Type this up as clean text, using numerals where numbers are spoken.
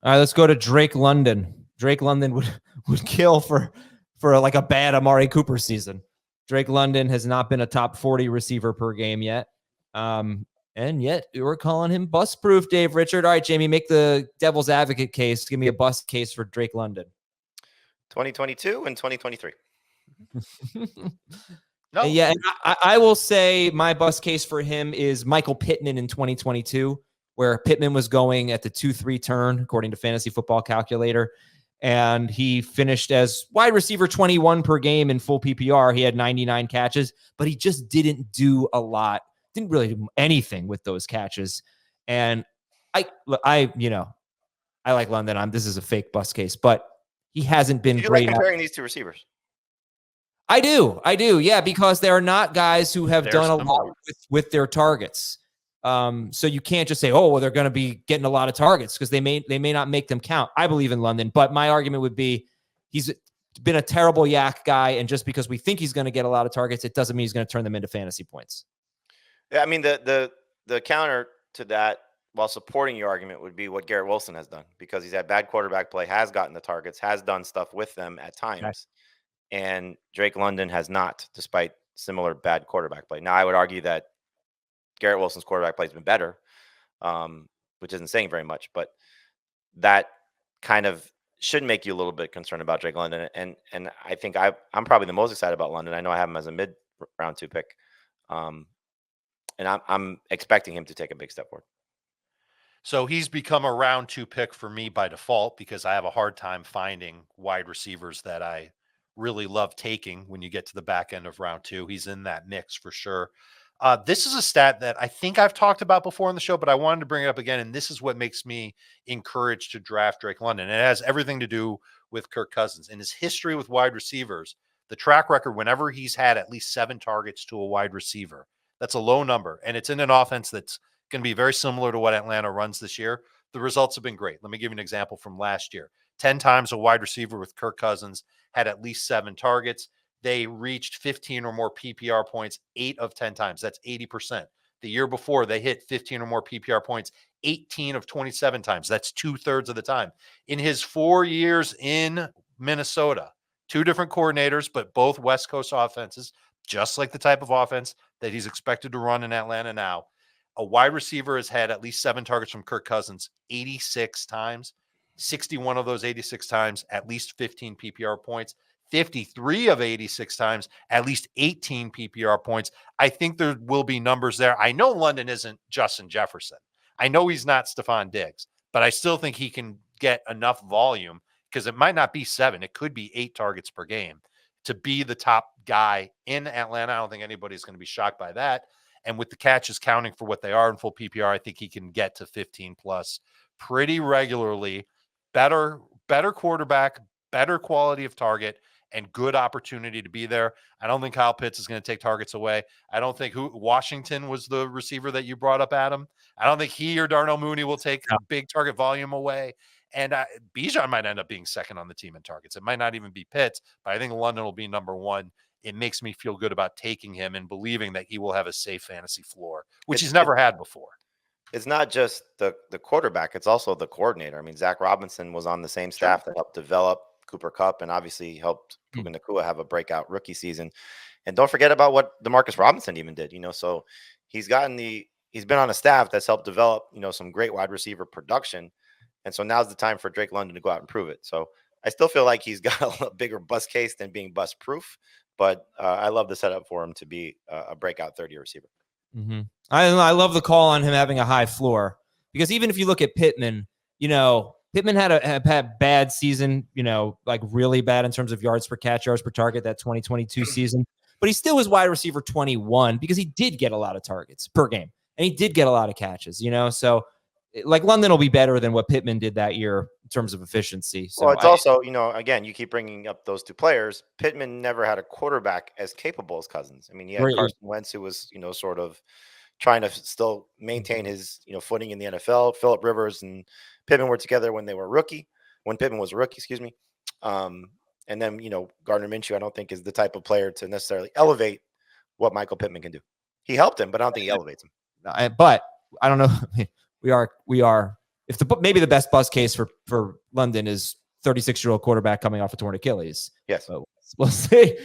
All right, let's go to Drake London. Drake London would kill for like a bad Amari Cooper season. Drake London has not been a top 40 receiver per game yet. And yet we're calling him bust proof, Dave Richard. All right, Jamie, make the devil's advocate case. Give me a bust case for Drake London. 2022 and 2023. No. Yeah, and I will say my bust case for him is Michael Pittman in 2022, where Pittman was going at the 2-3 turn, according to Fantasy Football Calculator. And he finished as wide receiver 21 per game in full PPR. He had 99 catches, but he just didn't do a lot. Didn't really do anything with those catches. And I like London. This is a fake bust case, but he hasn't been great. Like comparing these two receivers? I do. Yeah, because they're not guys who have done a lot with their targets. So you can't just say, oh, well, they're going to be getting a lot of targets because they may not make them count. I believe in London, but my argument would be he's been a terrible yak guy, and just because we think he's going to get a lot of targets, it doesn't mean he's going to turn them into fantasy points. Yeah, I mean the counter to that, while supporting your argument, would be what Garrett Wilson has done, because he's had bad quarterback play, has gotten the targets, has done stuff with them at times. Okay. And Drake London has not, despite similar bad quarterback play. Now, I would argue that Garrett Wilson's quarterback play has been better, which isn't saying very much, but that kind of should make you a little bit concerned about Drake London. And I think I'm probably the most excited about London. I know I have him as a mid-round 2 pick, and I'm expecting him to take a big step forward. So he's become a round 2 pick for me by default, because I have a hard time finding wide receivers that I really love taking when you get to the back end of round 2. He's in that mix for sure. This is a stat that I think I've talked about before on the show, but I wanted to bring it up again. And this is what makes me encouraged to draft Drake London. And it has everything to do with Kirk Cousins. In his history with wide receivers, the track record, whenever he's had at least 7 targets to a wide receiver, that's a low number. And it's in an offense that's going to be very similar to what Atlanta runs this year. The results have been great. Let me give you an example from last year. 10 times a wide receiver with Kirk Cousins had at least 7 targets. They reached 15 or more PPR points 8 of 10 times. That's 80%. The year before, they hit 15 or more PPR points 18 of 27 times. That's 2/3 of the time. In his 4 years in Minnesota, 2 different coordinators, but both West Coast offenses, just like the type of offense that he's expected to run in Atlanta now. A wide receiver has had at least 7 targets from Kirk Cousins 86 times. 61 of those 86 times, at least 15 PPR points. 53 of 86 times, at least 18 PPR points. I think there will be numbers there. I know London isn't Justin Jefferson. I know he's not Stephon Diggs, but I still think he can get enough volume, because it might not be 7. It could be 8 targets per game to be the top guy in Atlanta. I don't think anybody's going to be shocked by that. And with the catches counting for what they are in full PPR, I think he can get to 15 plus pretty regularly. Better quarterback, better quality of target, and good opportunity to be there. I don't think Kyle Pitts is going to take targets away. I don't think Washington was the receiver that you brought up, Adam. I don't think he or Darnell Mooney will take big target volume away. And Bijan might end up being second on the team in targets. It might not even be Pitts, but I think London will be number 1. It makes me feel good about taking him and believing that he will have a safe fantasy floor, which he's never had before. It's not just the quarterback. It's also the coordinator. I mean, Zach Robinson was on the same staff that helped develop Cooper Kupp, and obviously helped Puka Nacua have a breakout rookie season. And don't forget about what DeMarcus Robinson even did, so he's been on a staff that's helped develop, some great wide receiver production. And so now's the time for Drake London to go out and prove it. So I still feel like he's got a bigger bust case than being bust proof, but I love the setup for him to be a breakout 30 receiver. Mm-hmm. I love the call on him having a high floor, because even if you look at Pittman, Pittman had a bad season, like really bad in terms of yards per catch, yards per target, that 2022 season. But he still was wide receiver 21 because he did get a lot of targets per game, and he did get a lot of catches, So like London will be better than what Pittman did that year in terms of efficiency. So well, it's also, again, you keep bringing up those 2 players. Pittman never had a quarterback as capable as Cousins. I mean, he had Carson Wentz, who was, sort of trying to still maintain his, footing in the NFL. Phillip Rivers and Pittman were together when Pittman was a rookie, excuse me. And then, Gardner Minshew, I don't think is the type of player to necessarily elevate what Michael Pittman can do. He helped him, but I don't think he elevates him. But I don't know. We are if maybe the best bust case for London is 36-year-old quarterback coming off a torn Achilles. Yes. So we'll see.